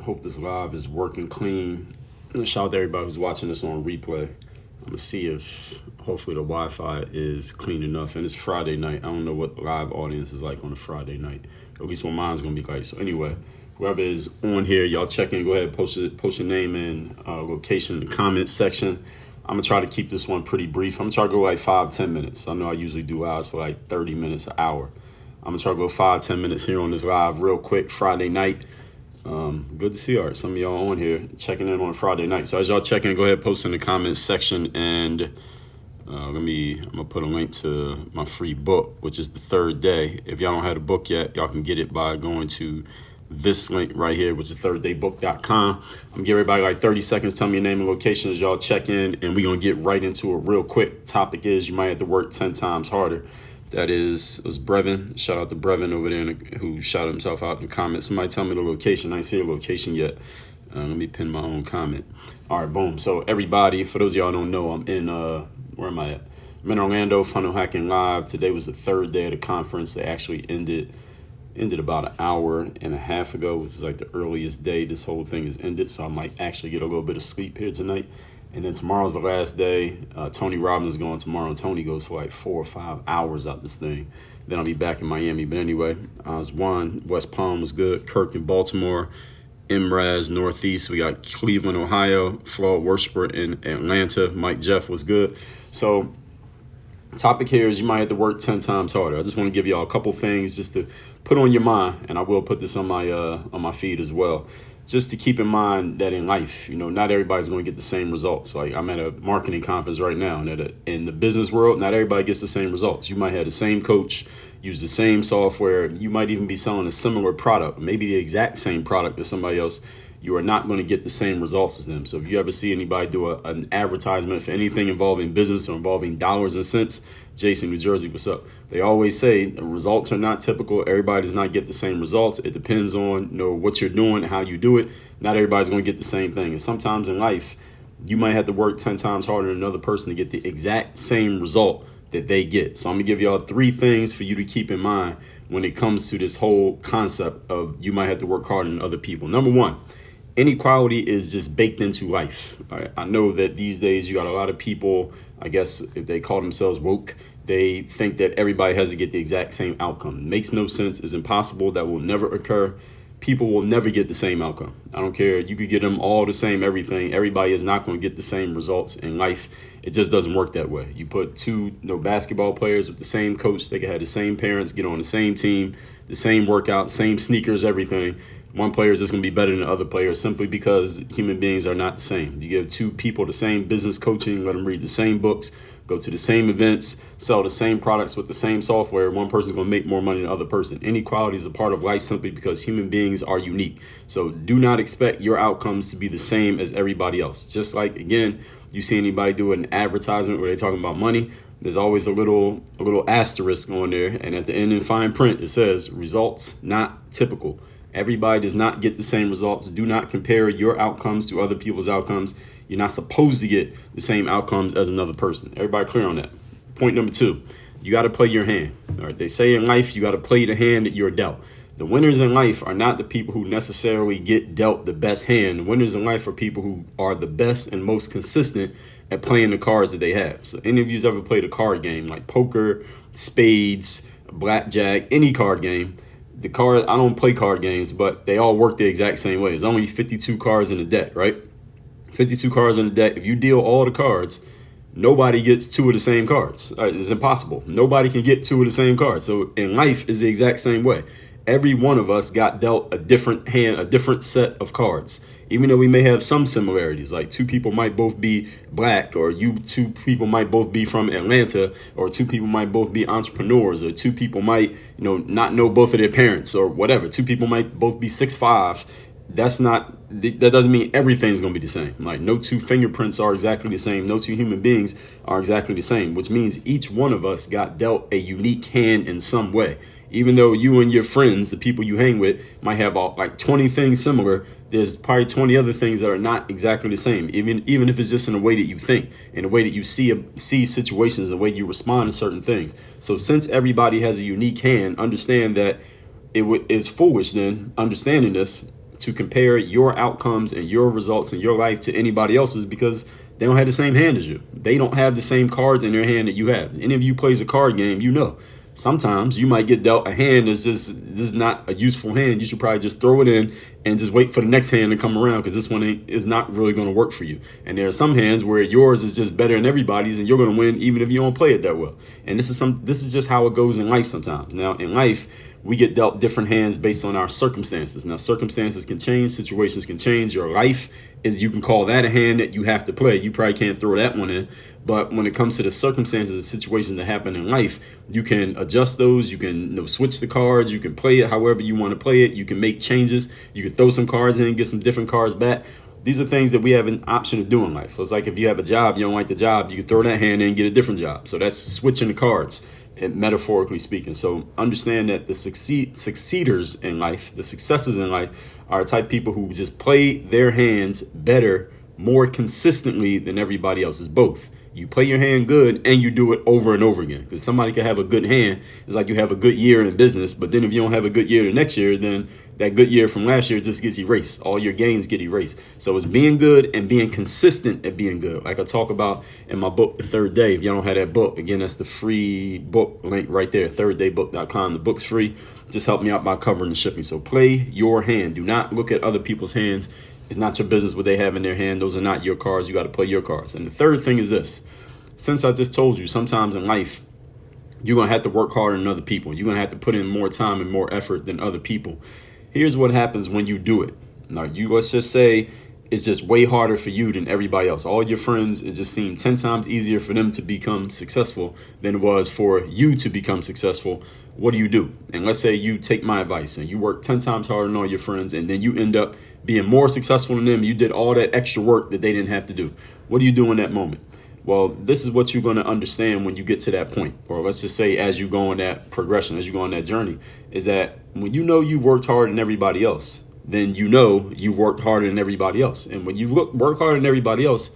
Hope this live is working clean. Shout out to everybody who's watching this on replay. I'm gonna see if hopefully the Wi-Fi is clean enough. And it's Friday night. I don't know what the live audience is like on a Friday night. At least what mine's gonna be like. So anyway, whoever is on here, y'all check in. Go ahead, post your name and location in the comment section. I'm gonna try to keep this one pretty brief. I'm gonna try to go like 5-10 minutes. I know I usually do lives for like 30 minutes, an hour. I'm gonna try to go 5-10 minutes here on this live real quick Friday night. Good to see some of y'all on here checking in on Friday night. So as y'all check in, go ahead, post in the comments section, and I'm gonna put a link to my free book, which is the third day. If y'all don't have the book yet, y'all can get it by going to this link right here, which is thirddaybook.com. I'm gonna give everybody like 30 seconds. Tell me your name and location as y'all check in, and we're gonna get right into it real quick. Topic is you might have to work 10 times harder. That was Brevin. Shout out to Brevin over there who shouted himself out in the comments. Somebody tell me the location. I ain't see a location yet. Let me pin my own comment. All right, boom. So everybody, for those of y'all who don't know, I'm in, where am I at? I'm in Orlando, Funnel Hacking Live. Today was the third day of the conference. They actually ended about an hour and a half ago, which is like the earliest day this whole thing is ended. So I might actually get a little bit of sleep here tonight. And then tomorrow's the last day. Tony Robbins is going tomorrow. Tony goes for like 4 or 5 hours out this thing. Then I'll be back in Miami. But anyway, I was one. West Palm was good. Kirk in Baltimore. MRAS Northeast. We got Cleveland, Ohio. Flawed Worshiper in Atlanta. Mike Jeff was good. So topic here is you might have to work 10 times harder. I just want to give y'all a couple things just to put on your mind. And I will put this on my feed as well. Just to keep in mind that in life, not everybody's going to get the same results. Like I'm at a marketing conference right now, and in the business world, not everybody gets the same results. You might have the same coach, use the same software. You might even be selling a similar product, maybe the exact same product as somebody else. You are not going to get the same results as them. So if you ever see anybody do an advertisement for anything involving business or involving dollars and cents, Jason, New Jersey, what's up? They always say the results are not typical. Everybody does not get the same results. It depends on what you're doing, how you do it. Not everybody's going to get the same thing. And sometimes in life, you might have to work 10 times harder than another person to get the exact same result that they get. So I'm going to give y'all 3 things for you to keep in mind when it comes to this whole concept of you might have to work harder than other people. Number 1. Inequality is just baked into life. Right? I know that these days you got a lot of people, I guess if they call themselves woke, they think that everybody has to get the exact same outcome. It makes no sense. It's impossible. That will never occur. People will never get the same outcome. I don't care. You could get them all the same everything. Everybody is not going to get the same results in life. It just doesn't work that way. You put 2 basketball players with the same coach. They can have the same parents, get on the same team, the same workout, same sneakers, everything. One player is just going to be better than the other player simply because human beings are not the same. You give 2 people the same business coaching, let them read the same books, go to the same events, sell the same products with the same software. One person's going to make more money than the other person. Inequality is a part of life simply because human beings are unique. So do not expect your outcomes to be the same as everybody else. Just like, again, you see anybody do an advertisement where they're talking about money, there's always a little asterisk on there. And at the end in fine print, it says results not typical. Everybody does not get the same results. Do not compare your outcomes to other people's outcomes. You're not supposed to get the same outcomes as another person. Everybody clear on that? Point number 2, you got to play your hand. All right. They say in life, you got to play the hand that you're dealt. The winners in life are not the people who necessarily get dealt the best hand. The winners in life are people who are the best and most consistent at playing the cards that they have. So any of you ever played a card game like poker, spades, blackjack, any card game? The card, I don't play card games, but they all work the exact same way. There's only 52 cards in the deck, right? 52 cards in the deck. If you deal all the cards, nobody gets 2 of the same cards. It's impossible. Nobody can get 2 of the same cards. So in life is the exact same way. Every one of us got dealt a different hand, a different set of cards. Even though we may have some similarities, like 2 people might both be black, or 2 people might both be from Atlanta, or 2 people might both be entrepreneurs, or 2 people might, not know both of their parents, or whatever. 2 people might both be 6'5". That doesn't mean everything's going to be the same. Like no 2 fingerprints are exactly the same. No 2 human beings are exactly the same, which means each one of us got dealt a unique hand in some way. Even though you and your friends, the people you hang with, might have like 20 things similar, there's probably 20 other things that are not exactly the same. Even if it's just in the way that you think, in the way that you see situations, the way you respond to certain things. So since everybody has a unique hand, understand that it's foolish then, understanding this, to compare your outcomes and your results in your life to anybody else's because they don't have the same hand as you. They don't have the same cards in their hand that you have. Any of you plays a card game, you know. Sometimes you might get dealt a hand that's just, this is not a useful hand. You should probably just throw it in and just wait for the next hand to come around because this one is not really going to work for you. And there are some hands where yours is just better than everybody's and you're going to win even if you don't play it that well. And this is just how it goes in life sometimes. Now, in life, we get dealt different hands based on our circumstances. Now, circumstances can change, situations can change. Your life is, you can call that a hand that you have to play. You probably can't throw that one in. But when it comes to the circumstances and situations that happen in life, you can adjust those. You can switch the cards. You can play it however you want to play it. You can make changes. You can throw some cards in, get some different cards back. These are things that we have an option to do in life. So it's like if you have a job, you don't like the job, you can throw that hand in and get a different job. So that's switching the cards, and metaphorically speaking. So understand that the succeeders in life, the successes in life, are type of people who just play their hands better, more consistently than everybody else. Is both. You play your hand good and you do it over and over again. Because somebody can have a good hand. It's like you have a good year in business, but then if you don't have a good year the next year, then that good year from last year just gets erased. All your gains get erased. So it's being good and being consistent at being good. Like I talk about in my book, The Third Day. If y'all don't have that book, again, that's the free book link right there, thirddaybook.com. The book's free. Just help me out by covering the shipping. So play your hand. Do not look at other people's hands. It's not your business what they have in their hand. Those are not your cards. You got to play your cards. And the third thing is this. Since I just told you, sometimes in life, you're going to have to work harder than other people. You're going to have to put in more time and more effort than other people. Here's what happens when you do it. Now, let's just say it's just way harder for you than everybody else. All your friends, it just seemed 10 times easier for them to become successful than it was for you to become successful. What do? And let's say you take my advice and you work 10 times harder than all your friends, and then you end up being more successful than them. You did all that extra work that they didn't have to do. What do you do in that moment? Well, this is what you're going to understand when you get to that point, or let's just say as you go on that progression, as you go on that journey, is that when you know you've worked harder than everybody else, then you know you've worked harder than everybody else. And when you work harder than everybody else,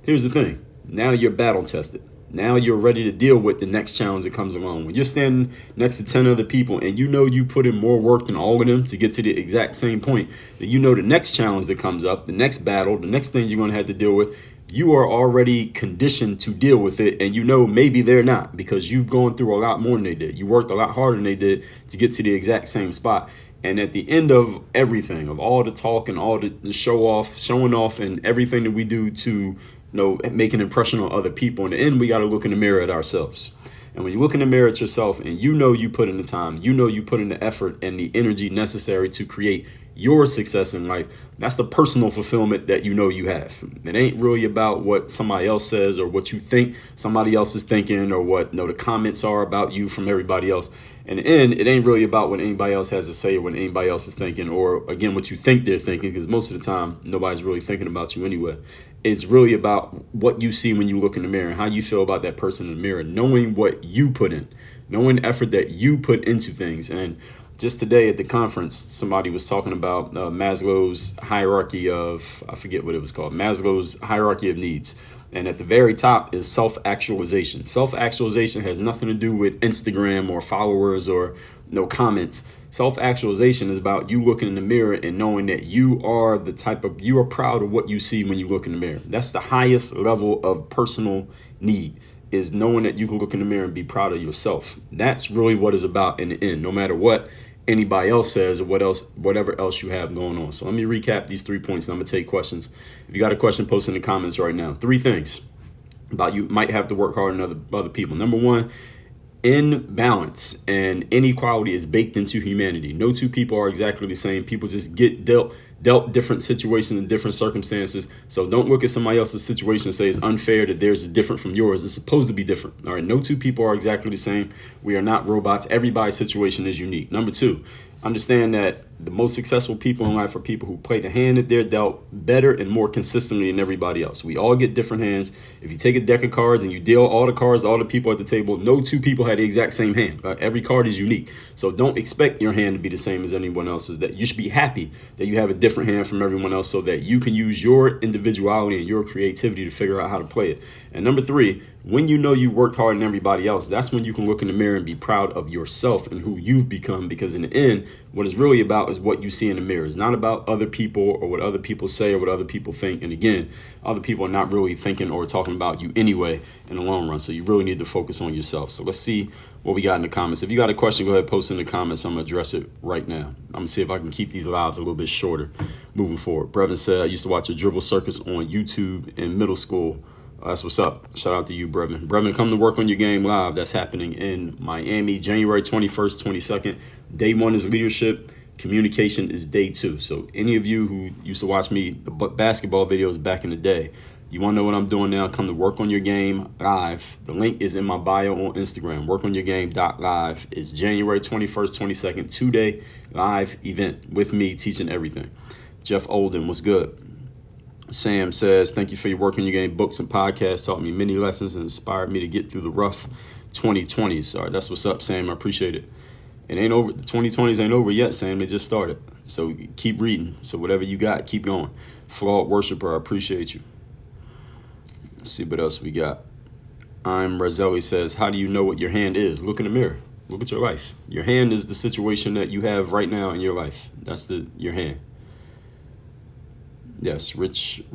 here's the thing. Now you're battle tested. Now you're ready to deal with the next challenge that comes along. When you're standing next to 10 other people and you know you put in more work than all of them to get to the exact same point, then you know the next challenge that comes up, the next battle, the next thing you're going to have to deal with, you are already conditioned to deal with it. And you know maybe they're not, because you've gone through a lot more than they did. You worked a lot harder than they did to get to the exact same spot. And at the end of everything, of all the talk and all the showing off and everything that we do to make an impression on other people, in the end, we got to look in the mirror at ourselves. And when you look in the mirror at yourself and you know you put in the time, you know you put in the effort and the energy necessary to create your success in life, that's the personal fulfillment that you know you have. It ain't really about what somebody else says or what you think somebody else is thinking or what the comments are about you from everybody else. In the end, it ain't really about what anybody else has to say or what anybody else is thinking, or again, what you think they're thinking, because most of the time, nobody's really thinking about you anyway. It's really about what you see when you look in the mirror and how you feel about that person in the mirror, knowing what you put in, knowing the effort that you put into things. And just today at the conference, somebody was talking about Maslow's hierarchy of, I forget what it was called, Maslow's hierarchy of needs. And at the very top is self-actualization. Self-actualization has nothing to do with Instagram or followers or comments. Self-actualization is about you looking in the mirror and knowing that you are you are proud of what you see when you look in the mirror. That's the highest level of personal need, is knowing that you can look in the mirror and be proud of yourself. That's really what it's about in the end, no matter what anybody else says or whatever else you have going on. So let me recap these 3 points and I'm gonna take questions. If you got a question, post in the comments right now. 3 things about you might have to work harder than other people. Number 1, imbalance and inequality is baked into humanity. No two people are exactly the same. People just get dealt different situations and different circumstances. So don't look at somebody else's situation and say it's unfair that theirs is different from yours. It's supposed to be different. All right. No two people are exactly the same. We are not robots. Everybody's situation is unique. Number 2, understand that the most successful people in life are people who play the hand that they're dealt better and more consistently than everybody else. We all get different hands. If you take a deck of cards and you deal all the cards to all the people at the table, no two people had the exact same hand. Every card is unique. So don't expect your hand to be the same as anyone else's. That you should be happy that you have a different hand from everyone else so that you can use your individuality and your creativity to figure out how to play it. And number 3, when you know you worked harder than everybody else, that's when you can look in the mirror and be proud of yourself and who you've become. Because in the end, what it's really about about is what you see in the mirror. It's not about other people or what other people say or what other people think. And again, other people are not really thinking or talking about you anyway in the long run. So you really need to focus on yourself. So let's see what we got in the comments. If you got a question, go ahead and post in the comments. I'm going to address it right now. I'm going to see if I can keep these lives a little bit shorter moving forward. Brevin said, I used to watch a dribble circus on YouTube in middle school. That's what's up. Shout out to you, Brevin. Brevin, come to work on your game live. That's happening in Miami, January 21st, 22nd. Day 1 is leadership. Communication is day 2. So any of you who used to watch me, the basketball videos back in the day, you want to know what I'm doing now, come to work on your game live. The link is in my bio on Instagram. Workonyourgame.live. It's January 21st, 22nd, 2-day live event with me teaching everything. Jeff Olden, what's good? Sam says, thank you for your work on your game. Books and podcasts taught me many lessons and inspired me to get through the rough 2020s. All right, that's what's up, Sam. I appreciate it. It ain't over. The 2020s ain't over yet, Sam. They just started. So keep reading. So whatever you got, keep going. Flawed worshiper, I appreciate you. Let's see what else we got. I'm Razzelli says, how do you know what your hand is? Look in the mirror. Look at your life. Your hand is the situation that you have right now in your life. That's your hand. Yes, Richie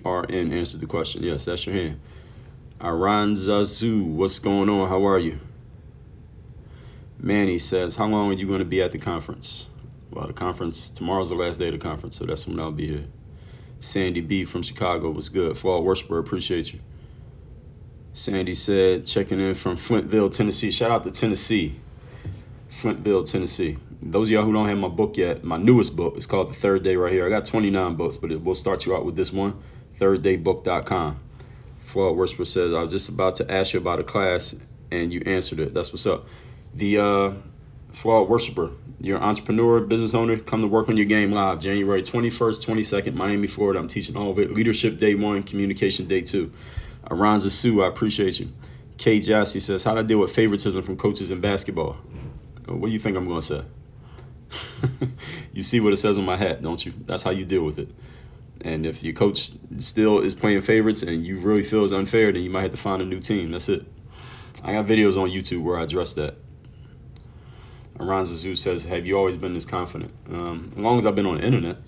RN answered the question. Yes, that's your hand. Aranzazu, what's going on? How are you? Manny says, how long are you going to be at the conference? Well, the conference, tomorrow's the last day of the conference, so that's when I'll be here. Sandy B from Chicago, what's good? Flawed worshiper, appreciate you. Sandy said, checking in from Flintville, Tennessee. Shout out to Tennessee. Flintville, Tennessee. Those of y'all who don't have my book yet, my newest book is called The Third Day right here. I got 29 books, but we'll start you out with this one, thirddaybook.com. Flawed worshiper says, I was just about to ask you about a class, and you answered it. That's what's up. The Flawed worshiper, you're an entrepreneur, business owner, come to work on your game live, January 21st, 22nd, Miami, Florida. I'm teaching all of it. Leadership day 1, communication day 2. Aranza Sue, I appreciate you. Kay Jassy says, how do I deal with favoritism from coaches in basketball? What do you think I'm going to say? You see what it says on my hat, don't you? That's how you deal with it. And if your coach still is playing favorites and you really feel it's unfair, then you might have to find a new team. That's it. I got videos on YouTube where I address that. Aranzazu says, have you always been this confident? As long as I've been on the internet.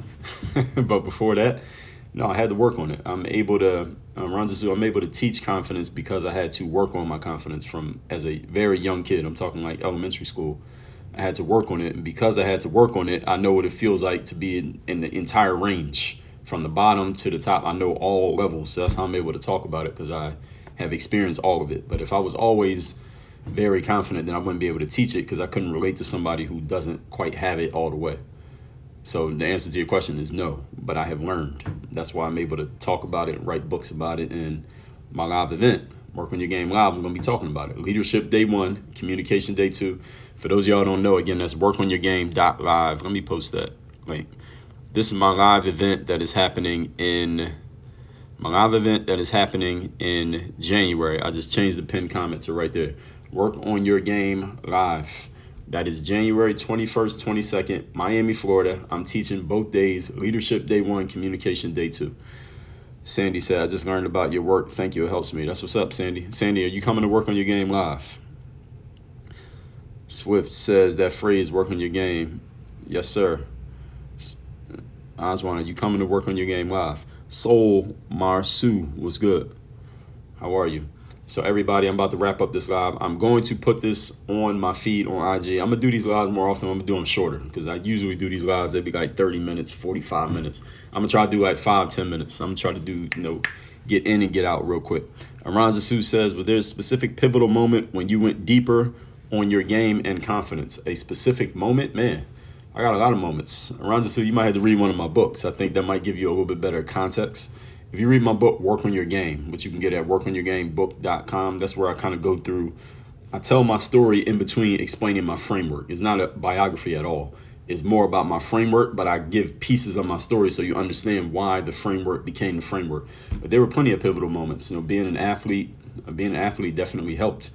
But before that, no, I had to work on it. I'm able to teach confidence because I had to work on my confidence from as a very young kid. I'm talking like elementary school. I had to work on it. And because I had to work on it, I know what it feels like to be in the entire range from the bottom to the top. I know all levels. So that's how I'm able to talk about it because I have experienced all of it. But if I was always very confident, then I wouldn't be able to teach it because I couldn't relate to somebody who doesn't quite have it all the way. So the answer to your question is no, but I have learned. That's why I'm able to talk about it, write books about it, and my live event, Work on Your Game Live, I'm going to be talking about it. Leadership day 1, communication day 2. For those of y'all who don't know, again, that's workonyourgame.live. Let me post that link. This is my live event that is happening in January. I just changed the pinned comment to right there. Work on Your Game Live. That is January 21st, 22nd, Miami, Florida. I'm teaching both days, leadership day 1, communication day 2. Sandy said, I just learned about your work. Thank you. It helps me. That's what's up, Sandy. Sandy, are you coming to work on your game live? Swift says that phrase, work on your game. Yes, sir. Oswan, are you coming to work on your game live? Soul Marsu was good. How are you? So everybody, I'm about to wrap up this live. I'm going to put this on my feed on IG. I'm going to do these lives more often. I'm going to do them shorter because I usually do these lives. They'd be like 30 minutes, 45 minutes. I'm going to try to do like 5-10 minutes. I'm going to try to do, get in and get out real quick. Aranza Sue says, was there a specific pivotal moment when you went deeper on your game and confidence? A specific moment? Man, I got a lot of moments. Aranza Sue, you might have to read one of my books. I think that might give you a little bit better context. If you read my book, Work on Your Game, which you can get at workonyourgamebook.com, that's where I kind of go through. I tell my story in between explaining my framework. It's not a biography at all. It's more about my framework, but I give pieces of my story so you understand why the framework became the framework. But there were plenty of pivotal moments. Being an athlete definitely helped,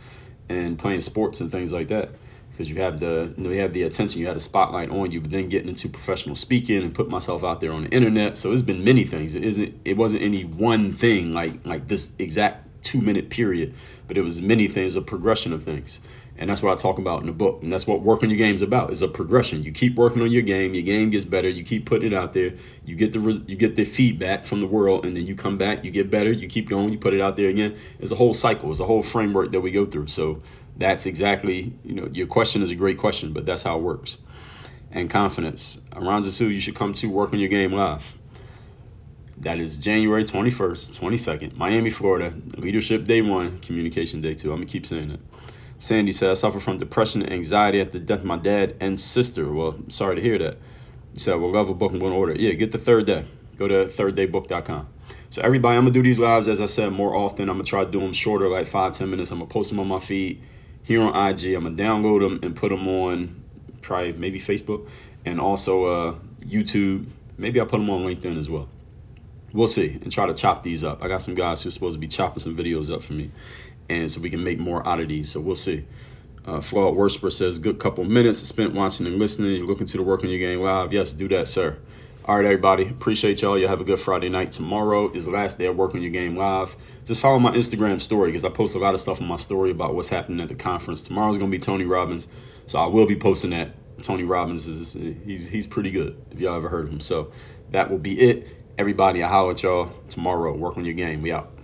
and playing sports and things like that. Because you have the attention, you had a spotlight on you, but then getting into professional speaking and put myself out there on the internet. So it's been many things. It wasn't any one thing like this exact 2-minute period, but it was many things, a progression of things. And that's what I talk about in the book. And that's what working your game is about. It's a progression. You keep working on your game gets better, you keep putting it out there, you get the feedback from the world, and then you come back, you get better, you keep going, you put it out there again. It's a whole cycle. It's a whole framework that we go through. So that's exactly, your question is a great question, but that's how it works. And confidence. Around Zasu, you should come to Work on Your Game Live. That is January 21st, 22nd, Miami, Florida. Leadership Day 1, Communication Day 2. I'm going to keep saying it. Sandy said, I suffer from depression and anxiety after the death of my dad and sister. Well, sorry to hear that. You said, well, love a book I'm going to order. Yeah, get the Third Day. Go to thirddaybook.com. So everybody, I'm going to do these lives, as I said, more often. I'm going to try to do them shorter, like 5-10 minutes. I'm going to post them on my feed here on IG. I'm going to download them and put them on probably maybe Facebook and also YouTube. Maybe I'll put them on LinkedIn as well. We'll see, and try to chop these up. I got some guys who are supposed to be chopping some videos up for me, and so we can make more out of these. So we'll see. Flawed Worsper says, good couple minutes spent watching and listening. You're looking to the Work on Your Game Live. Yes, do that, sir. All right, everybody. Appreciate y'all. Y'all have a good Friday night. Tomorrow is the last day of Work on Your Game Live. Just follow my Instagram story because I post a lot of stuff on my story about what's happening at the conference. Tomorrow's going to be Tony Robbins, so I will be posting that. Tony Robbins, he's pretty good if y'all ever heard of him. So that will be it. Everybody, I'll holler at y'all tomorrow. Work on your game. We out.